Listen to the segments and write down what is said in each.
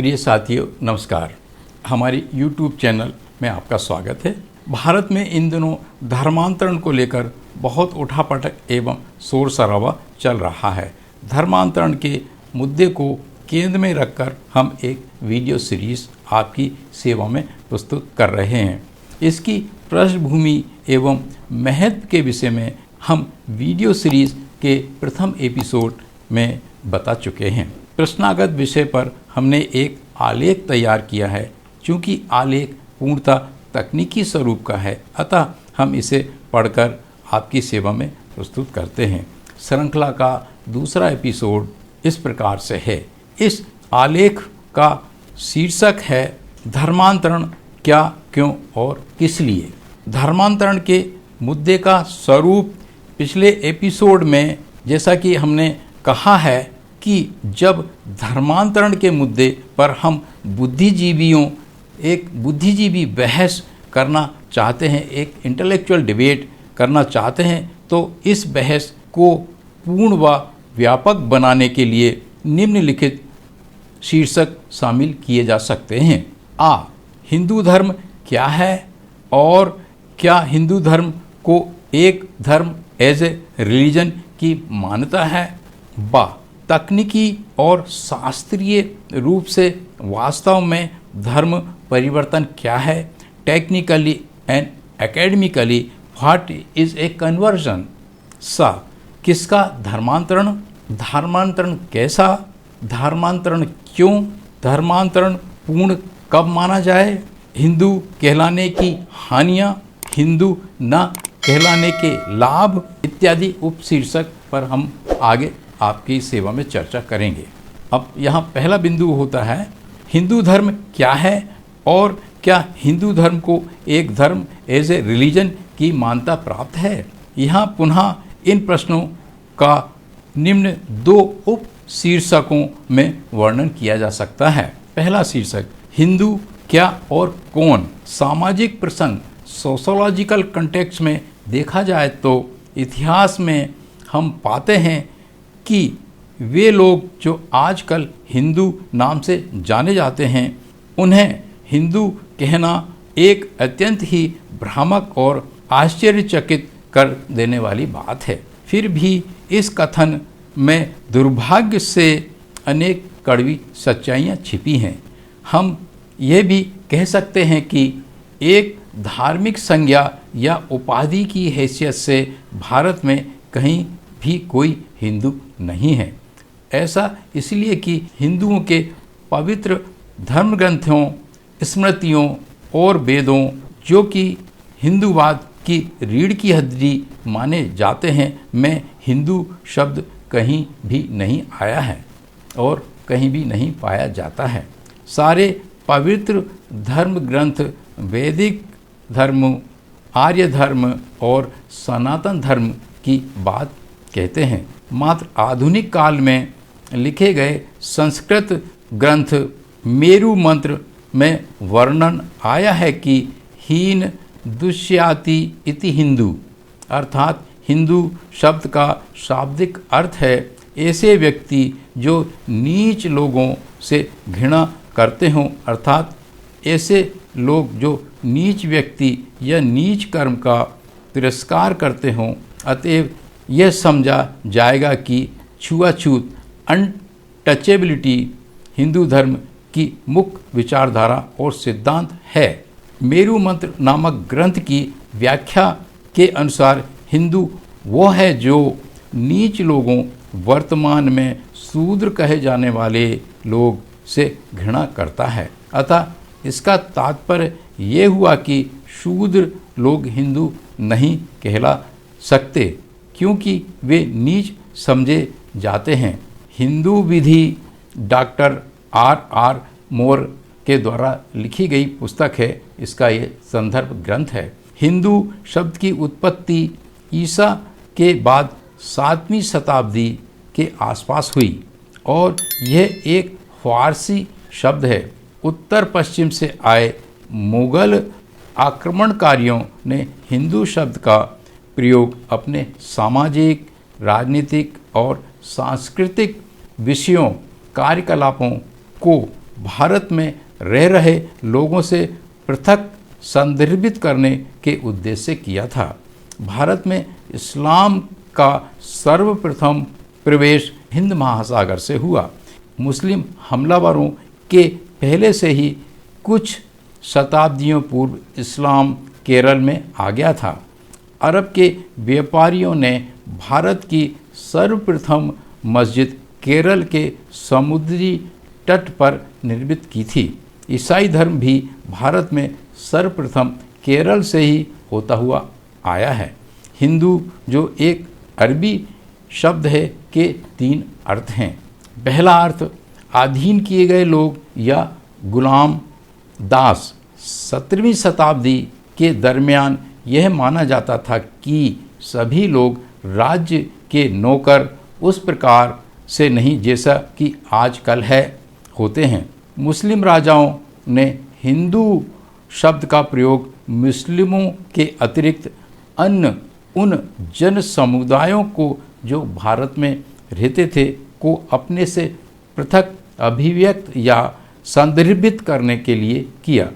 प्रिय साथियों नमस्कार। हमारे YouTube चैनल में आपका स्वागत है। भारत में इन दिनों धर्मांतरण को लेकर बहुत उठापटक एवं शोर शराबा चल रहा है। धर्मांतरण के मुद्दे को केंद्र में रखकर हम एक वीडियो सीरीज आपकी सेवा में प्रस्तुत कर रहे हैं। इसकी पृष्ठभूमि एवं महत्व के विषय में हम वीडियो सीरीज के प्रथम एपिसोड में बता चुके हैं। प्रश्नागत विषय पर हमने एक आलेख तैयार किया है। चूँकि आलेख पूर्णतः तकनीकी स्वरूप का है, अतः हम इसे पढ़कर आपकी सेवा में प्रस्तुत करते हैं। श्रृंखला का दूसरा एपिसोड इस प्रकार से है। इस आलेख का शीर्षक है धर्मांतरण क्या, क्यों और किस लिए। धर्मांतरण के मुद्दे का स्वरूप पिछले एपिसोड में जैसा कि हमने कहा है कि जब धर्मांतरण के मुद्दे पर हम एक बुद्धिजीवी बहस करना चाहते हैं, एक इंटेलेक्चुअल डिबेट करना चाहते हैं, तो इस बहस को पूर्ण व व्यापक बनाने के लिए निम्नलिखित शीर्षक शामिल किए जा सकते हैं। हिंदू धर्म क्या है और क्या हिंदू धर्म को एक धर्म एज ए रिलीजन की मान्यता है। तकनीकी और शास्त्रीय रूप से वास्तव में धर्म परिवर्तन क्या है। Technically and academically what is a conversion. किसका धर्मांतरण, धर्मांतरण कैसा, धर्मांतरण क्यों, धर्मांतरण पूर्ण कब माना जाए, हिंदू कहलाने की हानियाँ, हिंदू न कहलाने के लाभ इत्यादि उपशीर्षक पर हम आगे आपकी सेवा में चर्चा करेंगे। अब यहाँ पहला बिंदु होता है हिंदू धर्म क्या है और क्या हिंदू धर्म को एक धर्म एज ए रिलीजन की मान्यता प्राप्त है। यहाँ पुनः इन प्रश्नों का निम्न दो उप शीर्षकों में वर्णन किया जा सकता है। पहला शीर्षक हिंदू क्या और कौन। सामाजिक प्रसंग सोशोलॉजिकल कंटेक्स्ट में देखा जाए तो इतिहास में हम पाते हैं कि वे लोग जो आजकल हिंदू नाम से जाने जाते हैं, उन्हें हिंदू कहना एक अत्यंत ही भ्रामक और आश्चर्यचकित कर देने वाली बात है। फिर भी इस कथन में दुर्भाग्य से अनेक कड़वी सच्चाइयाँ छिपी हैं। हम यह भी कह सकते हैं कि एक धार्मिक संज्ञा या उपाधि की हैसियत से भारत में कहीं भी कोई हिंदू नहीं है। ऐसा इसलिए कि हिंदुओं के पवित्र धर्म ग्रंथों, स्मृतियों और वेदों, जो कि हिंदूवाद की रीढ़ की हड्डी माने जाते हैं, में हिंदू शब्द कहीं भी नहीं आया है और कहीं भी नहीं पाया जाता है। सारे पवित्र धर्म ग्रंथ वैदिक धर्म, आर्य धर्म और सनातन धर्म की बात कहते हैं। मात्र आधुनिक काल में लिखे गए संस्कृत ग्रंथ मेरु मंत्र में वर्णन आया है कि हीन दुष्याति इति हिंदू, अर्थात हिंदू शब्द का शाब्दिक अर्थ है ऐसे व्यक्ति जो नीच लोगों से घृणा करते हों, अर्थात ऐसे लोग जो नीच व्यक्ति या नीच कर्म का तिरस्कार करते हों। अतएव यह समझा जाएगा कि छुआछूत, अनटचेबिलिटी हिंदू धर्म की मुख्य विचारधारा और सिद्धांत है। मेरु मंत्र नामक ग्रंथ की व्याख्या के अनुसार हिंदू वो है जो नीच लोगों, वर्तमान में शूद्र कहे जाने वाले लोग से घृणा करता है। अतः इसका तात्पर्य ये हुआ कि शूद्र लोग हिंदू नहीं कहला सकते क्योंकि वे नीच समझे जाते हैं। हिंदू विधि डॉक्टर R.R. मोर के द्वारा लिखी गई पुस्तक है। इसका ये संदर्भ ग्रंथ है। हिंदू शब्द की उत्पत्ति ईसा के बाद 7वीं शताब्दी के आसपास हुई और यह एक फारसी शब्द है। उत्तर पश्चिम से आए मुगल आक्रमणकारियों ने हिंदू शब्द का प्रयोग अपने सामाजिक, राजनीतिक और सांस्कृतिक विषयों, कार्यकलापों को भारत में रह रहे लोगों से पृथक संदर्भित करने के उद्देश्य से किया था। भारत में इस्लाम का सर्वप्रथम प्रवेश हिंद महासागर से हुआ। मुस्लिम हमलावरों के पहले से ही कुछ शताब्दियों पूर्व इस्लाम केरल में आ गया था। अरब के व्यापारियों ने भारत की सर्वप्रथम मस्जिद केरल के समुद्री तट पर निर्मित की थी। ईसाई धर्म भी भारत में सर्वप्रथम केरल से ही होता हुआ आया है। हिंदू जो एक अरबी शब्द है के 3 अर्थ हैं। पहला अर्थ अधीन किए गए लोग या गुलाम दास। 17वीं शताब्दी के दरमियान यह माना जाता था कि सभी लोग राज्य के नौकर उस प्रकार से नहीं जैसा कि आजकल है होते हैं। मुस्लिम राजाओं ने हिंदू शब्द का प्रयोग मुस्लिमों के अतिरिक्त अन्य उन जन समुदायों को जो भारत में रहते थे को अपने से पृथक अभिव्यक्त या संदर्भित करने के लिए किया,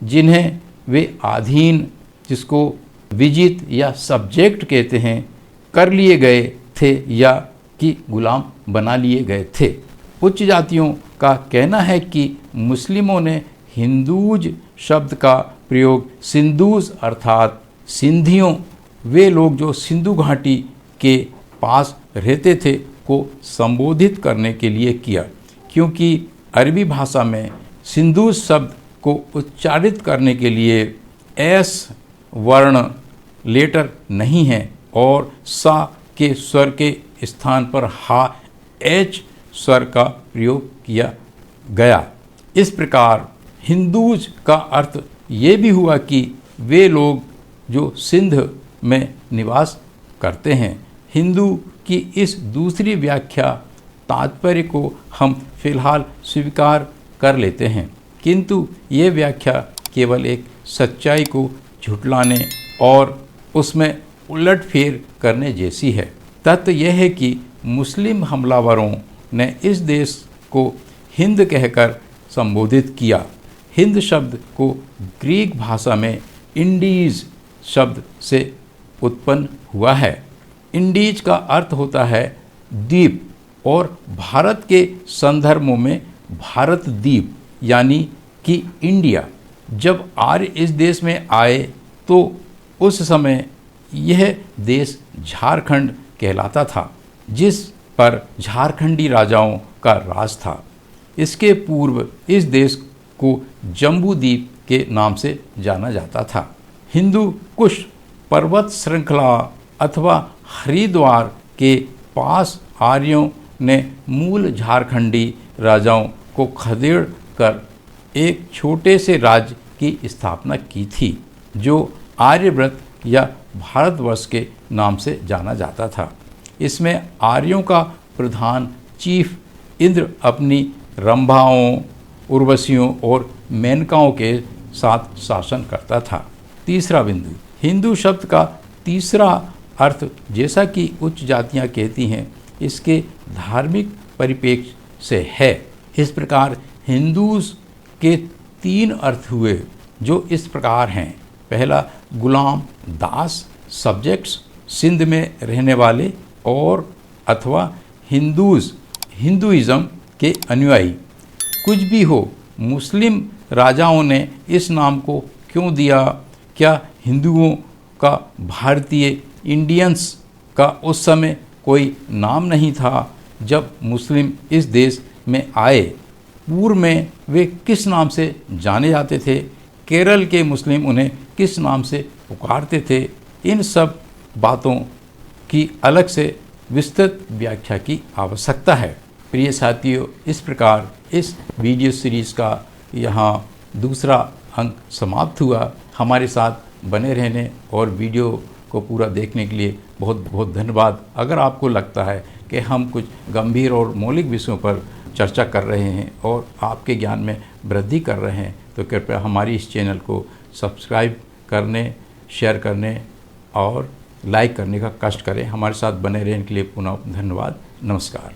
जिन्हें वे अधीन, जिसको विजित या सब्जेक्ट कहते हैं, कर लिए गए थे या कि गुलाम बना लिए गए थे। उच्च जातियों का कहना है कि मुस्लिमों ने हिंदूज शब्द का प्रयोग सिंधूज अर्थात सिंधियों, वे लोग जो सिंधु घाटी के पास रहते थे, को संबोधित करने के लिए किया, क्योंकि अरबी भाषा में सिंधु शब्द को उच्चारित करने के लिए एस वर्ण लेटर नहीं है और सा के स्वर के स्थान पर हा एच स्वर का प्रयोग किया गया। इस प्रकार हिंदूज का अर्थ ये भी हुआ कि वे लोग जो सिंध में निवास करते हैं। हिंदू की इस दूसरी व्याख्या तात्पर्य को हम फिलहाल स्वीकार कर लेते हैं, किंतु ये व्याख्या केवल एक सच्चाई को झुठलाने और उसमें उलटफेर करने जैसी है। तथ्य यह है कि मुस्लिम हमलावरों ने इस देश को हिंद कहकर संबोधित किया। हिंद शब्द को ग्रीक भाषा में इंडीज शब्द से उत्पन्न हुआ है। इंडीज का अर्थ होता है द्वीप और भारत के संदर्भों में भारत द्वीप यानी कि इंडिया। जब आर्य इस देश में आए तो उस समय यह देश झारखंड कहलाता था, जिस पर झारखंडी राजाओं का राज था। इसके पूर्व इस देश को जम्बू द्वीप के नाम से जाना जाता था। हिंदू कुश पर्वत श्रृंखला अथवा हरिद्वार के पास आर्यों ने मूल झारखंडी राजाओं को खदेड़ कर एक छोटे से राज्य की स्थापना की थी, जो आर्यव्रत या भारतवर्ष के नाम से जाना जाता था। इसमें आर्यों का प्रधान चीफ इंद्र अपनी रंभाओं, उर्वशियों और मेनकाओं के साथ शासन करता था। तीसरा बिंदु, हिंदू शब्द का तीसरा अर्थ जैसा कि उच्च जातियां कहती हैं, इसके धार्मिक परिप्रेक्ष्य से है। इस प्रकार हिंदूज के 3 अर्थ हुए, जो इस प्रकार हैं। पहला, गुलाम दास सब्जेक्ट्स, सिंध में रहने वाले और अथवा हिंदूज हिंदुइज्म के अनुयायी। कुछ भी हो, मुस्लिम राजाओं ने इस नाम को क्यों दिया? क्या हिंदुओं का भारतीय इंडियंस का उस समय कोई नाम नहीं था? जब मुस्लिम इस देश में आए, पूर्व में वे किस नाम से जाने जाते थे? केरल के मुस्लिम उन्हें किस नाम से पुकारते थे? इन सब बातों की अलग से विस्तृत व्याख्या की आवश्यकता है। प्रिय साथियों, इस प्रकार इस वीडियो सीरीज़ का यहाँ दूसरा अंक समाप्त हुआ। हमारे साथ बने रहने और वीडियो को पूरा देखने के लिए बहुत बहुत धन्यवाद। अगर आपको लगता है कि हम कुछ गंभीर और मौलिक विषयों पर चर्चा कर रहे हैं और आपके ज्ञान में वृद्धि कर रहे हैं, तो कृपया हमारी इस चैनल को सब्सक्राइब करने, शेयर करने और लाइक करने का कष्ट करें। हमारे साथ बने रहने के लिए पुनः धन्यवाद। नमस्कार।